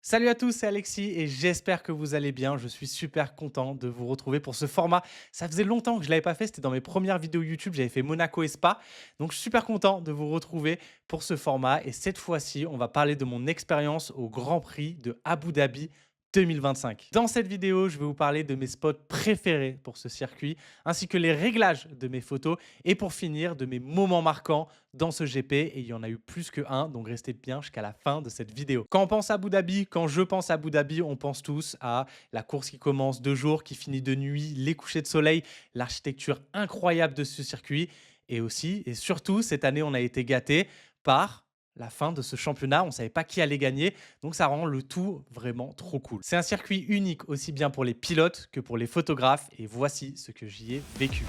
Salut à tous, c'est Alexis et j'espère que vous allez bien. Je suis super content de vous retrouver pour ce format. Ça faisait longtemps que je ne l'avais pas fait, c'était dans mes premières vidéos YouTube, j'avais fait Monaco et Spa. Donc je suis super content de vous retrouver pour ce format et cette fois-ci, on va parler de mon expérience au Grand Prix de Abu Dhabi 2025. Dans cette vidéo, je vais vous parler de mes spots préférés pour ce circuit, ainsi que les réglages de mes photos et pour finir, de mes moments marquants dans ce GP. Et il y en a eu plus que un, donc restez bien jusqu'à la fin de cette vidéo. Quand on pense à Abu Dhabi, quand je pense à Abu Dhabi, on pense tous à la course qui commence de jour, qui finit de nuit, les couchers de soleil, l'architecture incroyable de ce circuit. Et aussi, et surtout, cette année, on a été gâtés par la fin de ce championnat. On ne savait pas qui allait gagner. Donc ça rend le tout vraiment trop cool. C'est un circuit unique aussi bien pour les pilotes que pour les photographes. Et voici ce que j'y ai vécu.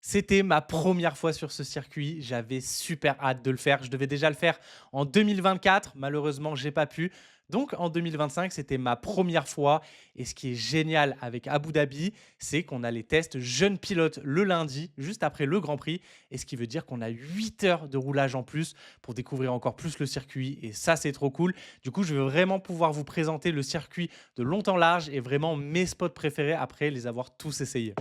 C'était ma première fois sur ce circuit. J'avais super hâte de le faire. Je devais déjà le faire en 2024. Malheureusement, j'ai pas pu. Donc en 2025, c'était ma première fois. Et ce qui est génial avec Abu Dhabi, c'est qu'on a les tests jeunes pilotes le lundi, juste après le Grand Prix. Et ce qui veut dire qu'on a 8 heures de roulage en plus pour découvrir encore plus le circuit. Et ça, c'est trop cool. Du coup, je veux vraiment pouvoir vous présenter le circuit de long en large et vraiment mes spots préférés après les avoir tous essayés.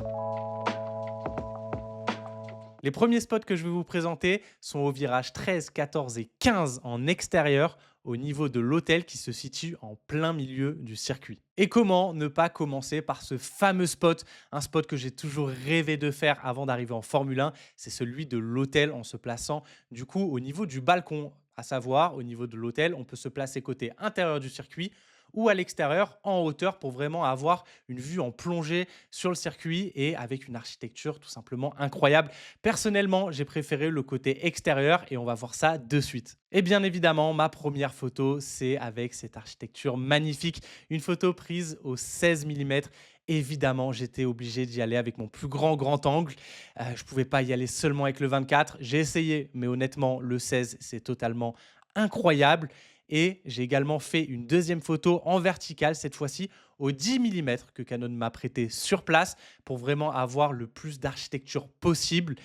Les premiers spots que je vais vous présenter sont au virage 13, 14 et 15 en extérieur, au niveau de l'hôtel qui se situe en plein milieu du circuit. Et comment ne pas commencer par ce fameux spot, un spot que j'ai toujours rêvé de faire avant d'arriver en Formule 1, c'est celui de l'hôtel en se plaçant du coup au niveau du balcon, à savoir au niveau de l'hôtel, on peut se placer côté intérieur du circuit ou à l'extérieur en hauteur pour vraiment avoir une vue en plongée sur le circuit et avec une architecture tout simplement incroyable. Personnellement, j'ai préféré le côté extérieur et on va voir ça de suite. Et bien évidemment, ma première photo, c'est avec cette architecture magnifique, une photo prise au 16 mm. Évidemment, j'étais obligé d'y aller avec mon plus grand angle. Je ne pouvais pas y aller seulement avec le 24. J'ai essayé, mais honnêtement, le 16, c'est totalement incroyable. Et j'ai également fait une deuxième photo en verticale, cette fois-ci au 10 mm que Canon m'a prêté sur place pour vraiment avoir le plus d'architecture possible.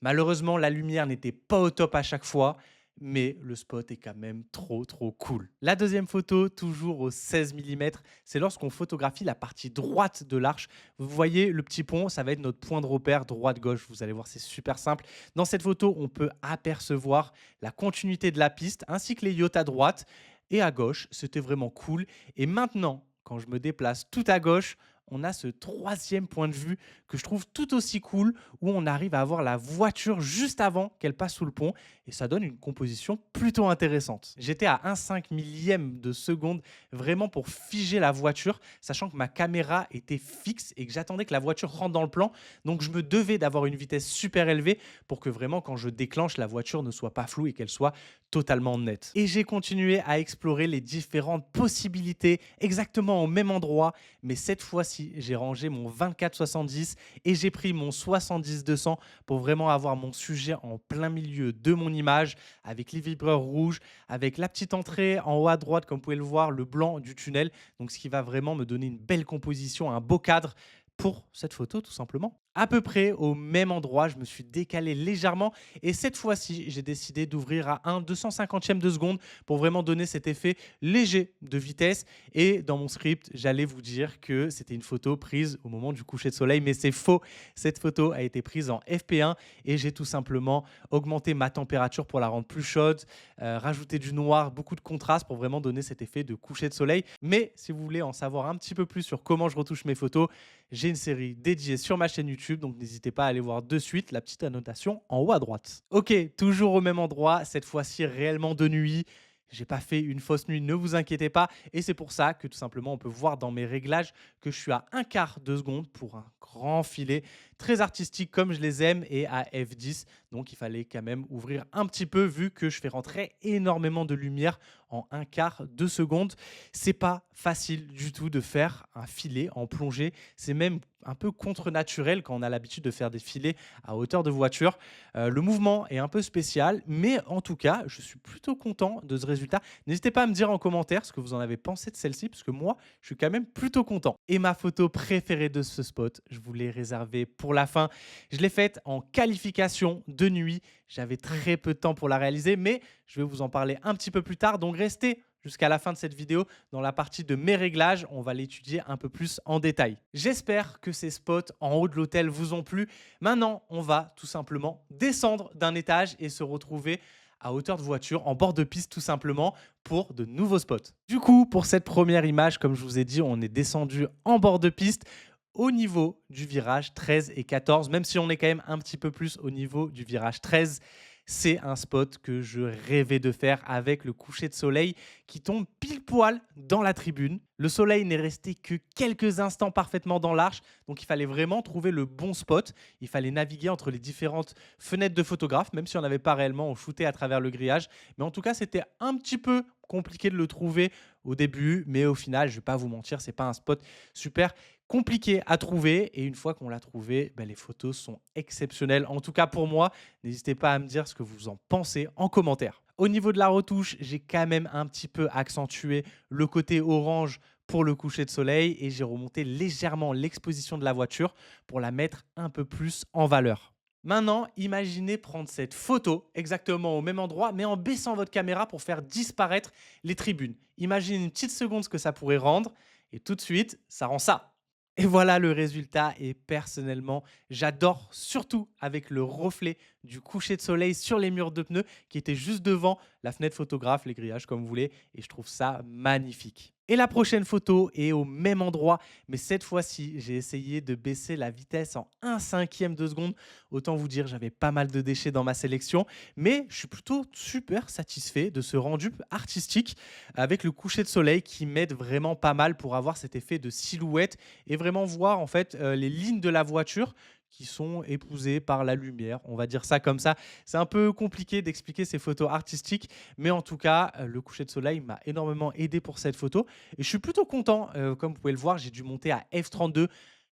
Malheureusement, la lumière n'était pas au top à chaque fois, mais le spot est quand même trop cool. La deuxième photo, toujours au 16 mm, c'est lorsqu'on photographie la partie droite de l'arche. Vous voyez le petit pont, ça va être notre point de repère droite-gauche. Vous allez voir, c'est super simple. Dans cette photo, on peut apercevoir la continuité de la piste ainsi que les yachts à droite et à gauche. C'était vraiment cool. Et maintenant, quand je me déplace tout à gauche, on a ce troisième point de vue que je trouve tout aussi cool, où on arrive à avoir la voiture juste avant qu'elle passe sous le pont, et ça donne une composition plutôt intéressante. J'étais à 1,5 millième de seconde, vraiment pour figer la voiture, sachant que ma caméra était fixe et que j'attendais que la voiture rentre dans le plan, donc je me devais d'avoir une vitesse super élevée pour que vraiment quand je déclenche, la voiture ne soit pas floue et qu'elle soit totalement nette. Et j'ai continué à explorer les différentes possibilités exactement au même endroit, mais cette fois-ci, j'ai rangé mon 24-70 et j'ai pris mon 70-200 pour vraiment avoir mon sujet en plein milieu de mon image, avec les vibreurs rouges, avec la petite entrée en haut à droite, comme vous pouvez le voir, le blanc du tunnel. Donc, ce qui va vraiment me donner une belle composition, un beau cadre pour cette photo, tout simplement. À peu près au même endroit, je me suis décalé légèrement et cette fois-ci, j'ai décidé d'ouvrir à 1/250e de seconde pour vraiment donner cet effet léger de vitesse. Et dans mon script, j'allais vous dire que c'était une photo prise au moment du coucher de soleil, mais c'est faux. Cette photo a été prise en FP1 et j'ai tout simplement augmenté ma température pour la rendre plus chaude, rajouté du noir, beaucoup de contraste pour vraiment donner cet effet de coucher de soleil. Mais si vous voulez en savoir un petit peu plus sur comment je retouche mes photos, j'ai une série dédiée sur ma chaîne YouTube, donc n'hésitez pas à aller voir de suite la petite annotation en haut à droite. Ok, toujours au même endroit, cette fois-ci réellement de nuit. J'ai pas fait une fausse nuit, ne vous inquiétez pas. Et c'est pour ça que tout simplement, on peut voir dans mes réglages que je suis à 1/4 de seconde pour un grand filet, très artistique comme je les aime et à f10. Donc il fallait quand même ouvrir un petit peu vu que je fais rentrer énormément de lumière en un quart de seconde. C'est pas facile du tout de faire un filet en plongée. C'est même un peu contre-naturel quand on a l'habitude de faire des filets à hauteur de voiture. Le mouvement est un peu spécial, mais en tout cas, je suis plutôt content de ce résultat. N'hésitez pas à me dire en commentaire ce que vous en avez pensé de celle-ci, parce que moi, je suis quand même plutôt content. Et ma photo préférée de ce spot, je vous l'ai réservée pour la fin. Je l'ai faite en qualification de nuit. J'avais très peu de temps pour la réaliser, mais je vais vous en parler un petit peu plus tard. Donc restez jusqu'à la fin de cette vidéo. Dans la partie de mes réglages, on va l'étudier un peu plus en détail. J'espère que ces spots en haut de l'hôtel vous ont plu. Maintenant, on va tout simplement descendre d'un étage et se retrouver à hauteur de voiture, en bord de piste tout simplement, pour de nouveaux spots. Du coup, pour cette première image, comme je vous ai dit, on est descendu en bord de piste au niveau du virage 13 et 14, même si on est quand même un petit peu plus au niveau du virage 13. C'est un spot que je rêvais de faire avec le coucher de soleil qui tombe pile poil dans la tribune. Le soleil n'est resté que quelques instants parfaitement dans l'arche, donc il fallait vraiment trouver le bon spot. Il fallait naviguer entre les différentes fenêtres de photographes, même si on n'avait pas réellement, on shootait à travers le grillage. Mais en tout cas, c'était un petit peu compliqué de le trouver au début, mais au final, je ne vais pas vous mentir, c'est pas un spot super compliqué à trouver. Et une fois qu'on l'a trouvé, les photos sont exceptionnelles. En tout cas pour moi, n'hésitez pas à me dire ce que vous en pensez en commentaire. Au niveau de la retouche, j'ai quand même un petit peu accentué le côté orange pour le coucher de soleil et j'ai remonté légèrement l'exposition de la voiture pour la mettre un peu plus en valeur. Maintenant, imaginez prendre cette photo exactement au même endroit, mais en baissant votre caméra pour faire disparaître les tribunes. Imaginez une petite seconde ce que ça pourrait rendre et tout de suite, ça rend ça. Et voilà le résultat et personnellement, j'adore surtout avec le reflet du coucher de soleil sur les murs de pneus qui était juste devant la fenêtre photographe, les grillages comme vous voulez et je trouve ça magnifique. Et la prochaine photo est au même endroit, mais cette fois-ci, j'ai essayé de baisser la vitesse en 1/5 de seconde. Autant vous dire, j'avais pas mal de déchets dans ma sélection, mais je suis plutôt super satisfait de ce rendu artistique avec le coucher de soleil qui m'aide vraiment pas mal pour avoir cet effet de silhouette et vraiment voir en fait les lignes de la voiture qui sont épousées par la lumière. On va dire ça comme ça. C'est un peu compliqué d'expliquer ces photos artistiques, mais en tout cas, le coucher de soleil m'a énormément aidé pour cette photo. Et je suis plutôt content. Comme vous pouvez le voir, j'ai dû monter à f32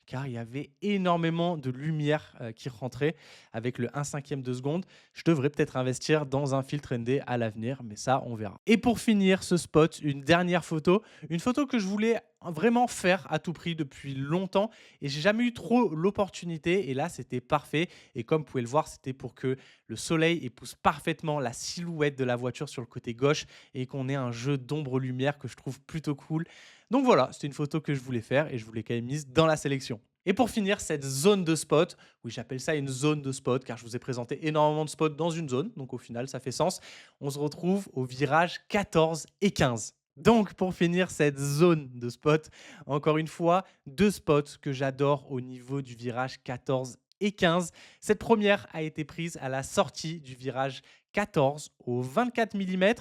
car il y avait énormément de lumière qui rentrait avec le 1/5 de seconde. Je devrais peut-être investir dans un filtre ND à l'avenir, mais ça, on verra. Et pour finir ce spot, une dernière photo. Une photo que je voulais vraiment faire à tout prix depuis longtemps et j'ai jamais eu trop l'opportunité et là c'était parfait et comme vous pouvez le voir c'était pour que le soleil épouse parfaitement la silhouette de la voiture sur le côté gauche et qu'on ait un jeu d'ombre-lumière que je trouve plutôt cool. Donc voilà, c'était une photo que je voulais faire et je vous l'ai quand même mise dans la sélection. Et pour finir, cette zone de spot, oui j'appelle ça une zone de spot car je vous ai présenté énormément de spots dans une zone, donc au final ça fait sens. On se retrouve au virage 14 et 15. Donc, pour finir cette zone de spot, encore une fois, deux spots que j'adore au niveau du virage 14 et 15. Cette première a été prise à la sortie du virage 14 au 24 mm.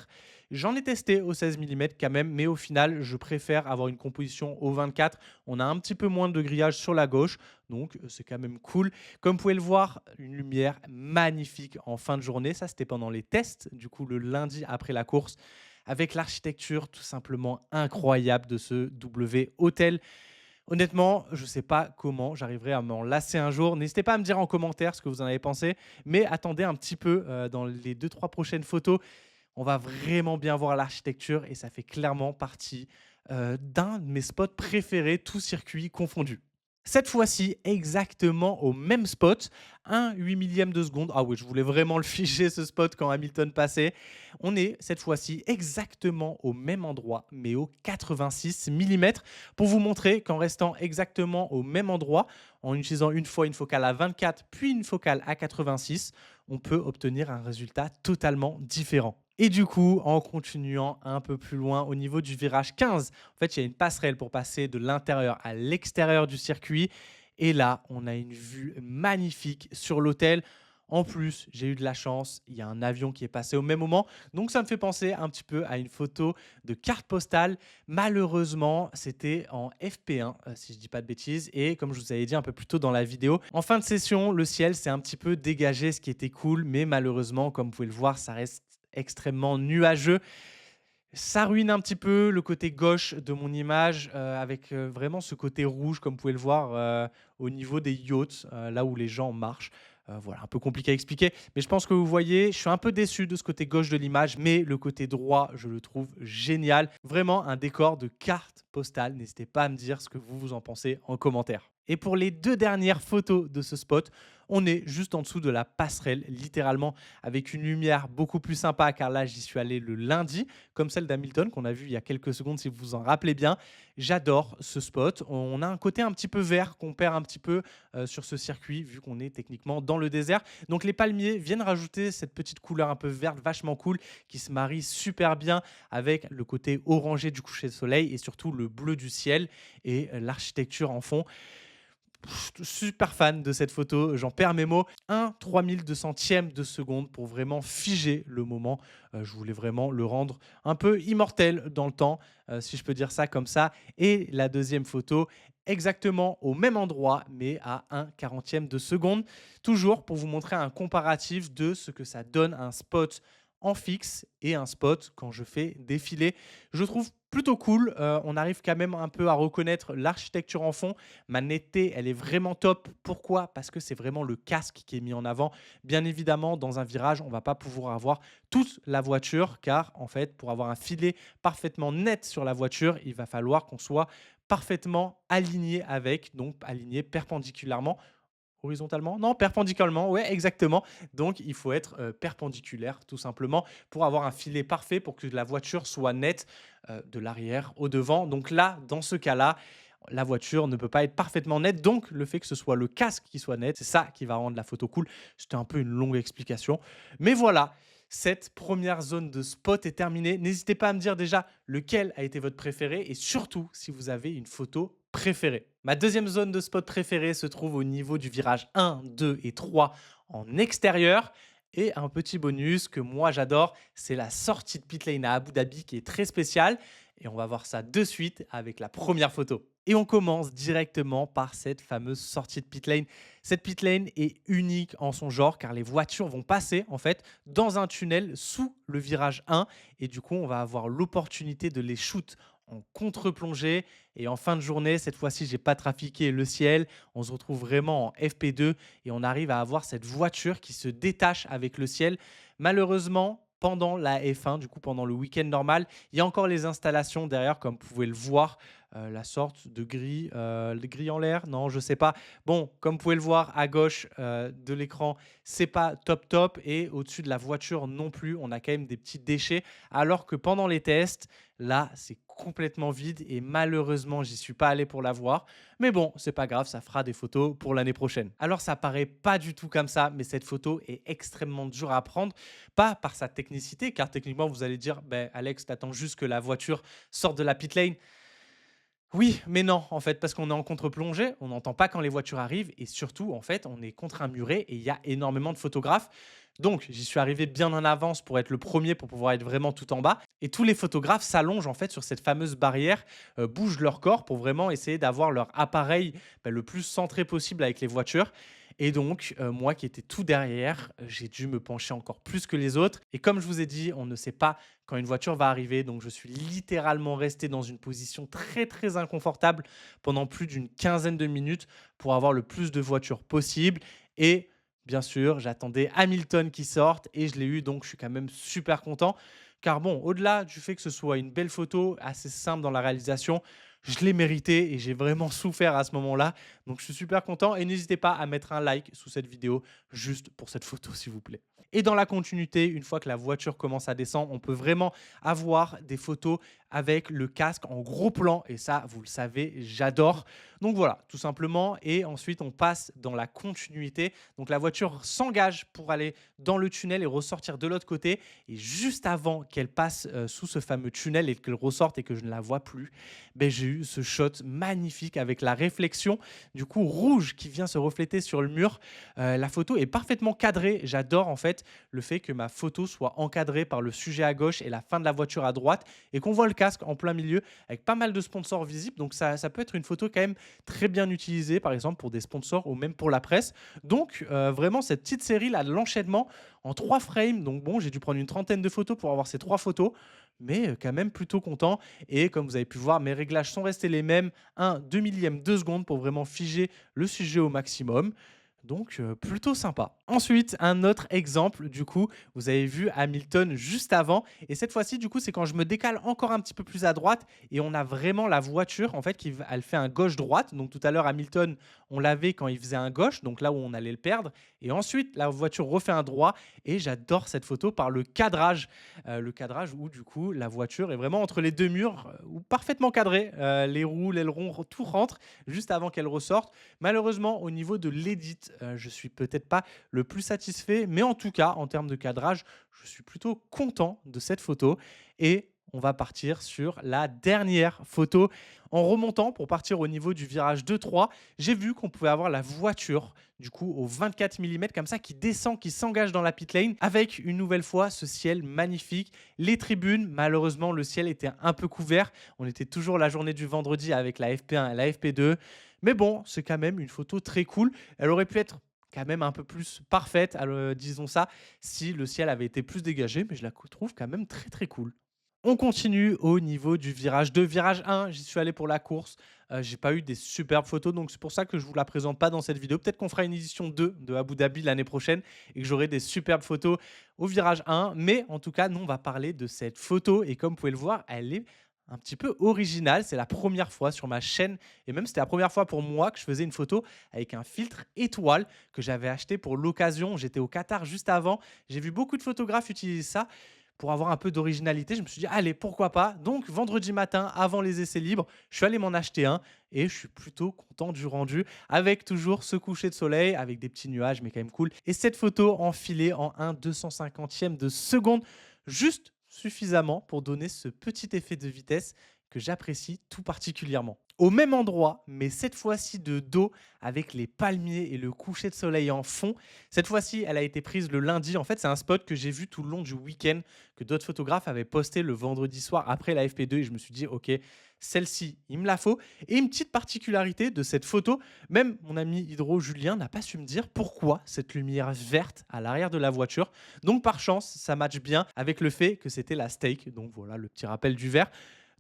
J'en ai testé au 16 mm quand même, mais au final, je préfère avoir une composition au 24. On a un petit peu moins de grillage sur la gauche, donc c'est quand même cool. Comme vous pouvez le voir, une lumière magnifique en fin de journée. Ça, c'était pendant les tests, du coup, le lundi après la course avec l'architecture tout simplement incroyable de ce W Hotel. Honnêtement, je ne sais pas comment j'arriverai à m'en lasser un jour. N'hésitez pas à me dire en commentaire ce que vous en avez pensé, mais attendez un petit peu dans les 2-3 prochaines photos. On va vraiment bien voir l'architecture et ça fait clairement partie d'un de mes spots préférés, tout circuit confondu. Cette fois-ci, exactement au même spot, un 8 millième de seconde. Ah oui, je voulais vraiment le figer ce spot quand Hamilton passait. On est cette fois-ci exactement au même endroit, mais au 86 mm, pour vous montrer qu'en restant exactement au même endroit, en utilisant une fois une focale à 24, puis une focale à 86, on peut obtenir un résultat totalement différent. Et du coup, en continuant un peu plus loin au niveau du virage 15, en fait, il y a une passerelle pour passer de l'intérieur à l'extérieur du circuit. Et là, on a une vue magnifique sur l'hôtel. En plus, j'ai eu de la chance, il y a un avion qui est passé au même moment, donc ça me fait penser un petit peu à une photo de carte postale. Malheureusement, c'était en FP1, si je dis pas de bêtises, et comme je vous avais dit un peu plus tôt dans la vidéo, en fin de session, le ciel s'est un petit peu dégagé, ce qui était cool, mais malheureusement, comme vous pouvez le voir, ça reste extrêmement nuageux. Ça ruine un petit peu le côté gauche de mon image, avec, vraiment ce côté rouge comme vous pouvez le voir, au niveau des yachts, là où les gens marchent. Voilà, un peu compliqué à expliquer, mais je pense que vous voyez, je suis un peu déçu de ce côté gauche de l'image, mais le côté droit, je le trouve génial. Vraiment un décor de carte postale. N'hésitez pas à me dire ce que vous en pensez en commentaire. Et pour les 2 dernières photos de ce spot, on est juste en dessous de la passerelle, littéralement avec une lumière beaucoup plus sympa, car là, j'y suis allé le lundi, comme celle d'Hamilton qu'on a vu il y a quelques secondes, si vous vous en rappelez bien. J'adore ce spot. On a un côté un petit peu vert qu'on perd un petit peu sur ce circuit, vu qu'on est techniquement dans le désert. Donc les palmiers viennent rajouter cette petite couleur un peu verte, vachement cool, qui se marie super bien avec le côté orangé du coucher de soleil et surtout le bleu du ciel et l'architecture en fond. Super fan de cette photo, j'en perds mes mots. Un 3200e de seconde pour vraiment figer le moment. Je voulais vraiment le rendre un peu immortel dans le temps, si je peux dire ça comme ça. Et la deuxième photo, exactement au même endroit, mais à un 40e de seconde. Toujours pour vous montrer un comparatif de ce que ça donne un spot en fixe et un spot quand je fais défiler. Je trouve plutôt cool. On arrive quand même un peu à reconnaître l'architecture en fond. Ma netteté, elle est vraiment top. Pourquoi? Parce que c'est vraiment le casque qui est mis en avant. Bien évidemment, dans un virage, on ne va pas pouvoir avoir toute la voiture, car en fait, pour avoir un filet parfaitement net sur la voiture, il va falloir qu'on soit parfaitement aligné avec, donc aligné perpendiculairement. Horizontalement? Non, perpendiculairement, ouais, exactement. Donc, il faut être perpendiculaire, tout simplement, pour avoir un filet parfait, pour que la voiture soit nette de l'arrière au devant. Donc là, dans ce cas-là, la voiture ne peut pas être parfaitement nette. Donc, le fait que ce soit le casque qui soit net, c'est ça qui va rendre la photo cool. C'était un peu une longue explication. Mais voilà, cette première zone de spot est terminée. N'hésitez pas à me dire déjà lequel a été votre préféré et surtout si vous avez une photo préférée. Ma deuxième zone de spot préférée se trouve au niveau du virage 1, 2 et 3 en extérieur. Et un petit bonus que moi j'adore, c'est la sortie de pit lane à Abu Dhabi qui est très spéciale. Et on va voir ça de suite avec la première photo. Et on commence directement par cette fameuse sortie de pit lane. Cette pit lane est unique en son genre car les voitures vont passer en fait dans un tunnel sous le virage 1 et du coup on va avoir l'opportunité de les shoot en contre-plongée et en fin de journée, cette fois-ci, j'ai pas trafiqué le ciel. On se retrouve vraiment en FP2 et on arrive à avoir cette voiture qui se détache avec le ciel. Malheureusement, pendant la F1, du coup pendant le week-end normal, il y a encore les installations derrière, comme vous pouvez le voir, la sorte de grille, le grille en l'air, non, je sais pas. Bon, comme vous pouvez le voir à gauche de l'écran, c'est pas top top et au-dessus de la voiture non plus, on a quand même des petits déchets. Alors que pendant les tests, là, c'est complètement vide et malheureusement, j'y suis pas allé pour la voir. Mais bon, c'est pas grave, ça fera des photos pour l'année prochaine. Alors, ça paraît pas du tout comme ça, mais cette photo est extrêmement dure à prendre. Pas par sa technicité, car techniquement, vous allez dire, ben, Alex, t'attends juste que la voiture sorte de la pit lane. Oui, mais non, en fait, parce qu'on est en contre-plongée, on n'entend pas quand les voitures arrivent et surtout, en fait, on est contre un muret et il y a énormément de photographes. Donc, j'y suis arrivé bien en avance pour être le premier, pour pouvoir être vraiment tout en bas. Et tous les photographes s'allongent en fait sur cette fameuse barrière, bougent leur corps pour vraiment essayer d'avoir leur appareil le plus centré possible avec les voitures. Et donc, moi qui étais tout derrière, j'ai dû me pencher encore plus que les autres. Et comme je vous ai dit, on ne sait pas quand une voiture va arriver. Donc, je suis littéralement resté dans une position très, très inconfortable pendant plus d'une quinzaine de minutes pour avoir le plus de voitures possible. Et bien sûr, j'attendais Hamilton qui sorte et je l'ai eu. Donc, je suis quand même super content. Car bon, au-delà du fait que ce soit une belle photo, assez simple dans la réalisation, je l'ai mérité et j'ai vraiment souffert à ce moment-là. Donc, je suis super content et n'hésitez pas à mettre un like sous cette vidéo juste pour cette photo, s'il vous plaît. Et dans la continuité, une fois que la voiture commence à descendre, on peut vraiment avoir des photos avec le casque en gros plan. Et ça, vous le savez, j'adore. Donc voilà, tout simplement. Et ensuite, on passe dans la continuité. Donc la voiture s'engage pour aller dans le tunnel et ressortir de l'autre côté. Et juste avant qu'elle passe sous ce fameux tunnel et qu'elle ressorte et que je ne la vois plus, ben, j'ai eu ce shot magnifique avec la réflexion du coup rouge qui vient se refléter sur le mur. La photo est parfaitement cadrée. J'adore en fait le fait que ma photo soit encadrée par le sujet à gauche et la fin de la voiture à droite et qu'on voit le casque en plein milieu avec pas mal de sponsors visibles. Donc ça peut être une photo quand même très bien utilisée, par exemple pour des sponsors ou même pour la presse. Donc vraiment cette petite série là, de l'enchaînement en 3 frames. Donc bon, j'ai dû prendre une trentaine de photos pour avoir ces 3 photos, mais quand même plutôt content. Et comme vous avez pu voir, mes réglages sont restés les mêmes, 2 millième de seconde pour vraiment figer le sujet au maximum. Donc, plutôt sympa. Ensuite, un autre exemple, du coup, vous avez vu Hamilton juste avant. Et cette fois-ci, du coup, c'est quand je me décale encore un petit peu plus à droite et on a vraiment la voiture, en fait, elle fait un gauche-droite. Donc, tout à l'heure, Hamilton, on l'avait quand il faisait un gauche, donc là où on allait le perdre. Et ensuite, la voiture refait un droit. Et j'adore cette photo par le cadrage. Le cadrage où, du coup, la voiture est vraiment entre les deux murs, ou parfaitement cadrée. Les roues, l'aileron, tout rentre juste avant qu'elle ressorte. Malheureusement, au niveau de l'édit, je suis peut-être pas le plus satisfait, mais en tout cas, en termes de cadrage, je suis plutôt content de cette photo. Et on va partir sur la dernière photo. En remontant pour partir au niveau du virage 2-3, j'ai vu qu'on pouvait avoir la voiture du coup au 24 millimètres comme ça qui descend, qui s'engage dans la pit lane avec une nouvelle fois ce ciel magnifique. Les tribunes, malheureusement, le ciel était un peu couvert. On était toujours la journée du vendredi avec la FP1 et la FP2. Mais bon, c'est quand même une photo très cool. Elle aurait pu être quand même un peu plus parfaite, disons ça, si le ciel avait été plus dégagé, mais je la trouve quand même très très cool. On continue au niveau du virage 2. Virage 1, j'y suis allé pour la course. J'ai pas eu des superbes photos, donc c'est pour ça que je vous la présente pas dans cette vidéo. Peut-être qu'on fera une édition 2 de Abu Dhabi l'année prochaine et que j'aurai des superbes photos au virage 1. Mais en tout cas, nous, on va parler de cette photo et comme vous pouvez le voir, elle est un petit peu originale. C'est la première fois sur ma chaîne et même c'était la première fois pour moi que je faisais une photo avec un filtre étoile que j'avais acheté pour l'occasion. J'étais au Qatar juste avant. J'ai vu beaucoup de photographes utiliser ça pour avoir un peu d'originalité. Je me suis dit, allez, pourquoi pas. Donc, vendredi matin, avant les essais libres, je suis allé m'en acheter un et je suis plutôt content du rendu avec toujours ce coucher de soleil, avec des petits nuages, mais quand même cool. Et cette photo enfilée en 1/250e de seconde, juste suffisamment pour donner ce petit effet de vitesse que j'apprécie tout particulièrement. Au même endroit, mais cette fois-ci de dos, avec les palmiers et le coucher de soleil en fond. Cette fois-ci, elle a été prise le lundi. En fait, c'est un spot que j'ai vu tout le long du week-end, que d'autres photographes avaient posté le vendredi soir après la FP2. Et je me suis dit, OK, celle-ci, il me la faut. Et une petite particularité de cette photo, même mon ami Hydro Julien n'a pas su me dire pourquoi cette lumière verte à l'arrière de la voiture. Donc, par chance, ça matche bien avec le fait que c'était la stake. Donc, voilà le petit rappel du vert.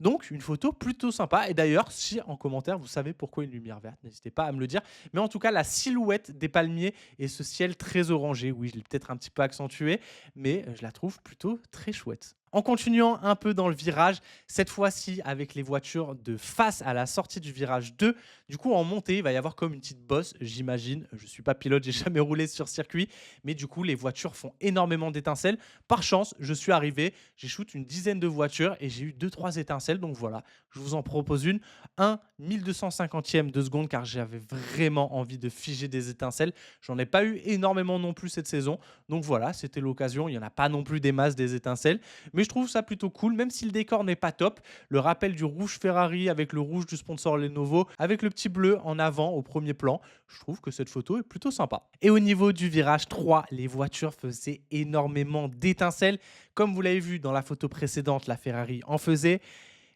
Donc, une photo plutôt sympa. Et d'ailleurs, si en commentaire, vous savez pourquoi une lumière verte, n'hésitez pas à me le dire. Mais en tout cas, la silhouette des palmiers et ce ciel très orangé, oui, je l'ai peut-être un petit peu accentué, mais je la trouve plutôt très chouette. En continuant un peu dans le virage, cette fois-ci avec les voitures de face à la sortie du virage 2, du coup en montée, il va y avoir comme une petite bosse, j'imagine. Je ne suis pas pilote, j'ai jamais roulé sur circuit, mais du coup les voitures font énormément d'étincelles. Par chance, je suis arrivé, j'ai shoot une dizaine de voitures et j'ai eu 2-3 étincelles. Donc voilà, je vous en propose une. 1/1250e de seconde car j'avais vraiment envie de figer des étincelles. J'en ai pas eu énormément non plus cette saison. Donc voilà, c'était l'occasion. Il n'y en a pas non plus des masses des étincelles. Mais je trouve ça plutôt cool, même si le décor n'est pas top. Le rappel du rouge Ferrari avec le rouge du sponsor Lenovo, avec le petit bleu en avant au premier plan, je trouve que cette photo est plutôt sympa. Et au niveau du virage 3, les voitures faisaient énormément d'étincelles. Comme vous l'avez vu dans la photo précédente, la Ferrari en faisait.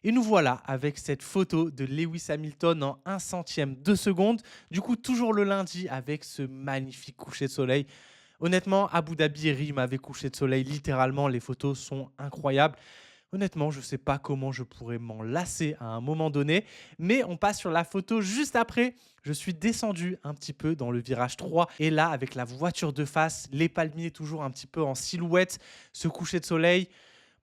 Et nous voilà avec cette photo de Lewis Hamilton en 1/100e de seconde. Du coup, toujours le lundi avec ce magnifique coucher de soleil. Honnêtement, Abu Dhabi rime avec coucher de soleil. Littéralement, les photos sont incroyables. Honnêtement, je ne sais pas comment je pourrais m'en lasser à un moment donné. Mais on passe sur la photo juste après. Je suis descendu un petit peu dans le virage 3. Et là, avec la voiture de face, les palmiers toujours un petit peu en silhouette, ce coucher de soleil.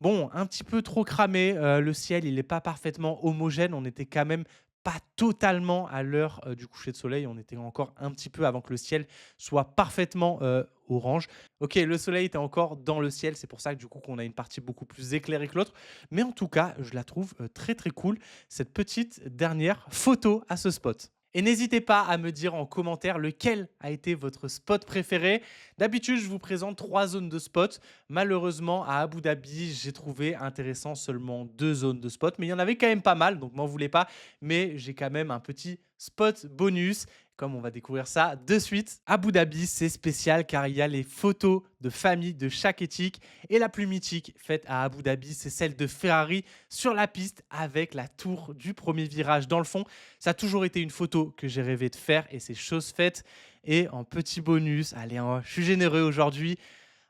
Bon, un petit peu trop cramé. Le ciel, il n'est pas parfaitement homogène. On était quand même pas totalement à l'heure du coucher de soleil. On était encore un petit peu avant que le ciel soit parfaitement orange. Ok, le soleil était encore dans le ciel. C'est pour ça que du coup qu'on a une partie beaucoup plus éclairée que l'autre. Mais en tout cas, je la trouve très très cool, cette petite dernière photo à ce spot. Et n'hésitez pas à me dire en commentaire lequel a été votre spot préféré. D'habitude, je vous présente 3 zones de spots. Malheureusement, à Abu Dhabi, j'ai trouvé intéressant seulement 2 zones de spots. Mais il y en avait quand même pas mal, donc m'en voulez pas. Mais j'ai quand même un petit spot bonus. Comme on va découvrir ça de suite. Abu Dhabi, c'est spécial car il y a les photos de famille de chaque éthique. Et la plus mythique faite à Abu Dhabi, c'est celle de Ferrari sur la piste avec la tour du premier virage dans le fond. Ça a toujours été une photo que j'ai rêvé de faire et c'est chose faite. Et en petit bonus, allez, je suis généreux aujourd'hui,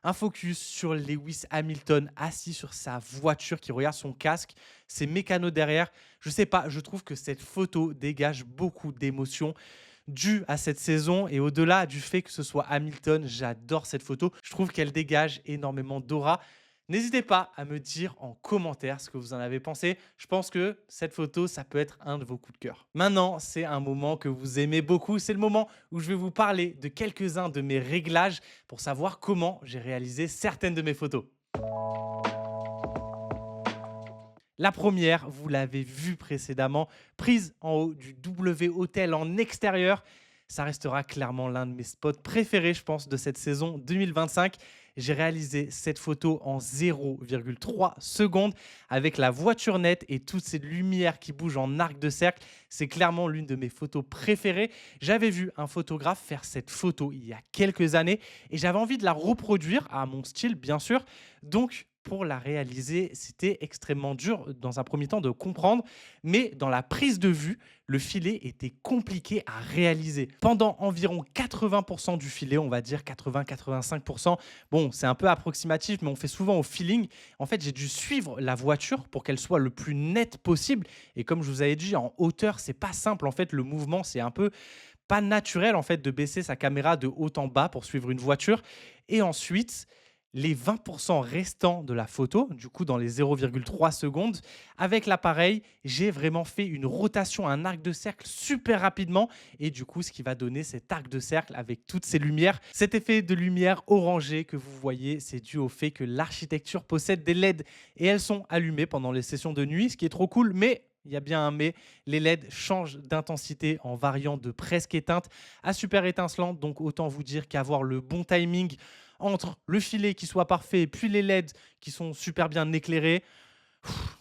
un focus sur Lewis Hamilton assis sur sa voiture qui regarde son casque, ses mécanos derrière. Je sais pas, je trouve que cette photo dégage beaucoup d'émotions dues à cette saison et au-delà du fait que ce soit Hamilton, j'adore cette photo. Je trouve qu'elle dégage énormément d'aura. N'hésitez pas à me dire en commentaire ce que vous en avez pensé. Je pense que cette photo, ça peut être un de vos coups de cœur. Maintenant, c'est un moment que vous aimez beaucoup. C'est le moment où je vais vous parler de quelques-uns de mes réglages pour savoir comment j'ai réalisé certaines de mes photos. La première, vous l'avez vu précédemment, prise en haut du W Hotel en extérieur. Ça restera clairement l'un de mes spots préférés, je pense, de cette saison 2025. J'ai réalisé cette photo en 0,3 secondes avec la voiture nette et toutes ces lumières qui bougent en arc de cercle. C'est clairement l'une de mes photos préférées. J'avais vu un photographe faire cette photo il y a quelques années et j'avais envie de la reproduire à mon style, bien sûr. Donc, pour la réaliser, c'était extrêmement dur dans un premier temps de comprendre, mais dans la prise de vue, le filet était compliqué à réaliser. Pendant environ 80% du filet, on va dire 80-85%, bon, c'est un peu approximatif, mais on fait souvent au feeling. En fait, j'ai dû suivre la voiture pour qu'elle soit le plus nette possible. Et comme je vous avais dit, en hauteur, c'est pas simple. En fait, le mouvement, c'est un peu pas naturel en fait de baisser sa caméra de haut en bas pour suivre une voiture. Et ensuite, les 20% restants de la photo, du coup dans les 0,3 secondes, avec l'appareil, j'ai vraiment fait une rotation, un arc de cercle super rapidement et du coup ce qui va donner cet arc de cercle avec toutes ces lumières. Cet effet de lumière orangée que vous voyez, c'est dû au fait que l'architecture possède des LED et elles sont allumées pendant les sessions de nuit, ce qui est trop cool, mais il y a bien un mais, les LED changent d'intensité en variant de presque éteinte à super étincelante, donc autant vous dire qu'avoir le bon timing entre le filet qui soit parfait puis les LED qui sont super bien éclairés,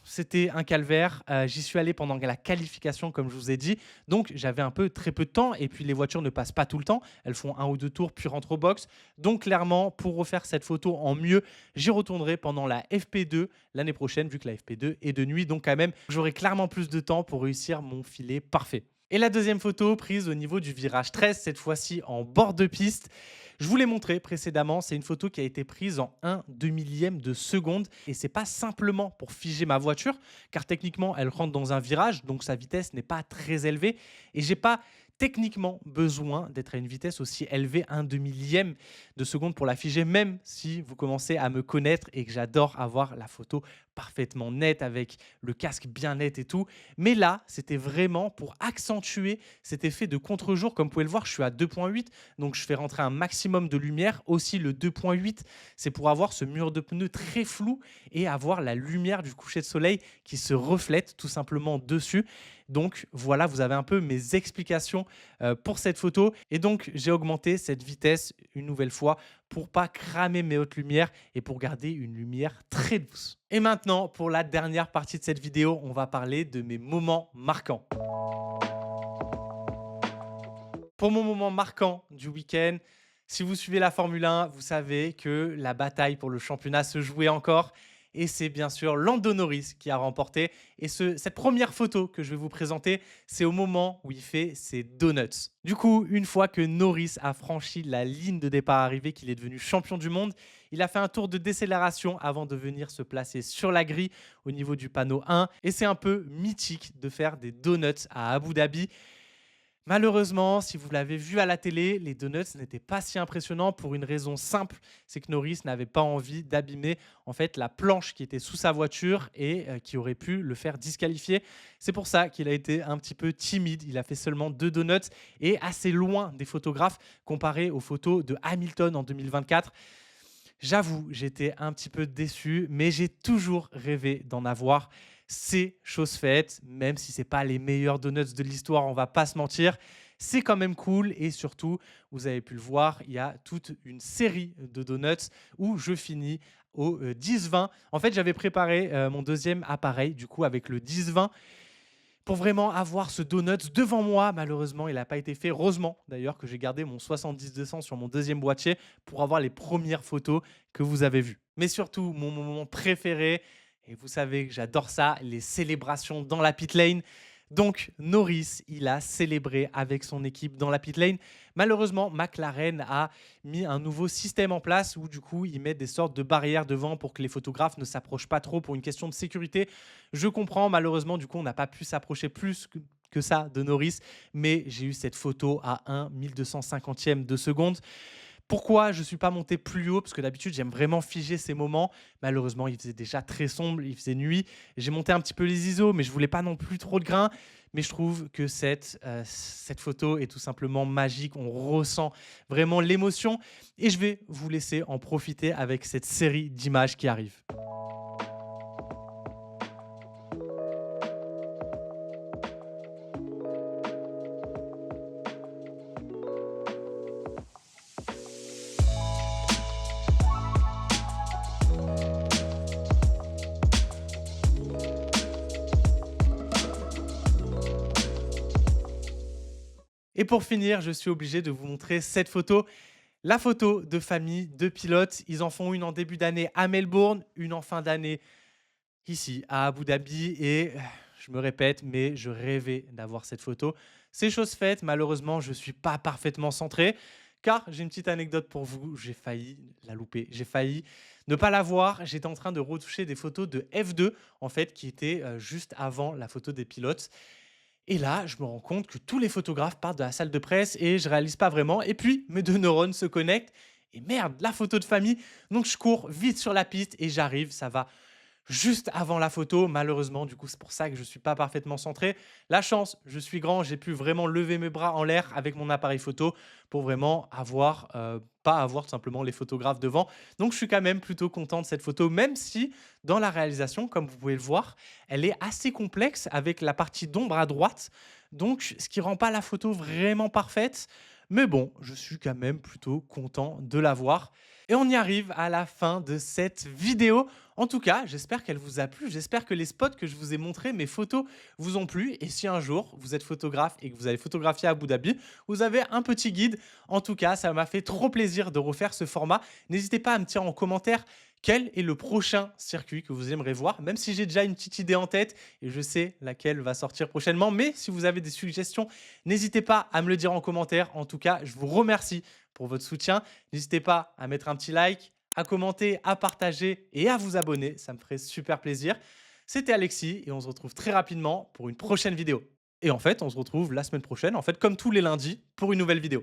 c'était un calvaire. J'y suis allé pendant la qualification, comme je vous ai dit. Donc, j'avais un peu très peu de temps. Et puis, les voitures ne passent pas tout le temps. Elles font 1 ou 2 tours, puis rentrent au box. Donc, clairement, pour refaire cette photo en mieux, j'y retournerai pendant la FP2 l'année prochaine, vu que la FP2 est de nuit. Donc, quand même, j'aurai clairement plus de temps pour réussir mon filet parfait. Et la deuxième photo prise au niveau du virage 13, cette fois-ci en bord de piste. Je vous l'ai montré précédemment, c'est une photo qui a été prise en 1/2000 de seconde et c'est pas simplement pour figer ma voiture car techniquement elle rentre dans un virage donc sa vitesse n'est pas très élevée et j'ai pas techniquement besoin d'être à une vitesse aussi élevée, 1/2000 de seconde pour la figer, même si vous commencez à me connaître et que j'adore avoir la photo parfaitement nette avec le casque bien net et tout. Mais là, c'était vraiment pour accentuer cet effet de contre-jour. Comme vous pouvez le voir, je suis à 2,8, donc je fais rentrer un maximum de lumière. Aussi, le 2,8, c'est pour avoir ce mur de pneus très flou et avoir la lumière du coucher de soleil qui se reflète tout simplement dessus. Donc voilà, vous avez un peu mes explications pour cette photo. Et donc, j'ai augmenté cette vitesse une nouvelle fois pour pas cramer mes hautes lumières et pour garder une lumière très douce. Et maintenant, pour la dernière partie de cette vidéo, on va parler de mes moments marquants. Pour mon moment marquant du week-end, si vous suivez la Formule 1, vous savez que la bataille pour le championnat se jouait encore. Et c'est bien sûr Lando Norris qui a remporté. Et cette première photo que je vais vous présenter, c'est au moment où il fait ses donuts. Du coup, une fois que Norris a franchi la ligne de départ arrivée, qu'il est devenu champion du monde, il a fait un tour de décélération avant de venir se placer sur la grille au niveau du panneau 1. Et c'est un peu mythique de faire des donuts à Abu Dhabi. Malheureusement, si vous l'avez vu à la télé, les donuts n'étaient pas si impressionnants pour une raison simple, c'est que Norris n'avait pas envie d'abîmer en fait la planche qui était sous sa voiture et qui aurait pu le faire disqualifier. C'est pour ça qu'il a été un petit peu timide. Il a fait seulement 2 donuts et assez loin des photographes comparé aux photos de Hamilton en 2024. J'avoue, j'étais un petit peu déçu, mais j'ai toujours rêvé d'en avoir. C'est chose faite, même si c'est pas les meilleurs donuts de l'histoire, on va pas se mentir. C'est quand même cool et surtout, vous avez pu le voir, il y a toute une série de donuts où je finis au 10-20. En fait, j'avais préparé mon deuxième appareil, du coup, avec le 10-20 pour vraiment avoir ce donut devant moi. Malheureusement, il n'a pas été fait. Heureusement, d'ailleurs, que j'ai gardé mon 70-200 sur mon deuxième boîtier pour avoir les premières photos que vous avez vues. Mais surtout, mon moment préféré, et vous savez que j'adore ça, les célébrations dans la pit lane. Donc, Norris, il a célébré avec son équipe dans la pit lane. Malheureusement, McLaren a mis un nouveau système en place où, du coup, ils mettent des sortes de barrières devant pour que les photographes ne s'approchent pas trop pour une question de sécurité. Je comprends, malheureusement, du coup, on n'a pas pu s'approcher plus que ça de Norris, mais j'ai eu cette photo à 1 1250e de seconde. Pourquoi je ne suis pas monté plus haut? Parce que d'habitude, j'aime vraiment figer ces moments. Malheureusement, il faisait déjà très sombre, il faisait nuit. J'ai monté un petit peu les ISO, mais je voulais pas non plus trop de grains. Mais je trouve que cette photo est tout simplement magique. On ressent vraiment l'émotion. Et je vais vous laisser en profiter avec cette série d'images qui arrive. Et pour finir, je suis obligé de vous montrer cette photo. La photo de famille, de pilotes. Ils en font une en début d'année à Melbourne, une en fin d'année ici à Abu Dhabi. Et je me répète, mais je rêvais d'avoir cette photo. C'est chose faite. Malheureusement, je ne suis pas parfaitement centré. Car j'ai une petite anecdote pour vous. J'ai failli la louper. J'ai failli ne pas la voir. J'étais en train de retoucher des photos de F2, en fait, qui étaient juste avant la photo des pilotes. Et là, je me rends compte que tous les photographes partent de la salle de presse et je réalise pas vraiment. Et puis, mes 2 neurones se connectent et merde, la photo de famille. Donc, je cours vite sur la piste et j'arrive. Ça va juste avant la photo. Malheureusement, du coup, c'est pour ça que je ne suis pas parfaitement centré. La chance, je suis grand, j'ai pu vraiment lever mes bras en l'air avec mon appareil photo pour vraiment avoir, pas avoir tout simplement les photographes devant. Donc, je suis quand même plutôt content de cette photo, même si dans la réalisation, comme vous pouvez le voir, elle est assez complexe avec la partie d'ombre à droite. Donc, ce qui rend pas la photo vraiment parfaite. Mais bon, je suis quand même plutôt content de l'avoir. Et on y arrive à la fin de cette vidéo. En tout cas, j'espère qu'elle vous a plu. J'espère que les spots que je vous ai montrés, mes photos, vous ont plu. Et si un jour vous êtes photographe et que vous allez photographier à Abu Dhabi, vous avez un petit guide. En tout cas, ça m'a fait trop plaisir de refaire ce format. N'hésitez pas à me dire en commentaire quel est le prochain circuit que vous aimeriez voir, même si j'ai déjà une petite idée en tête et je sais laquelle va sortir prochainement. Mais si vous avez des suggestions, n'hésitez pas à me le dire en commentaire. En tout cas, je vous remercie pour votre soutien. N'hésitez pas à mettre un petit like, à commenter, à partager et à vous abonner. Ça me ferait super plaisir. C'était Alexis et on se retrouve très rapidement pour une prochaine vidéo. Et en fait, on se retrouve la semaine prochaine, en fait, comme tous les lundis, pour une nouvelle vidéo.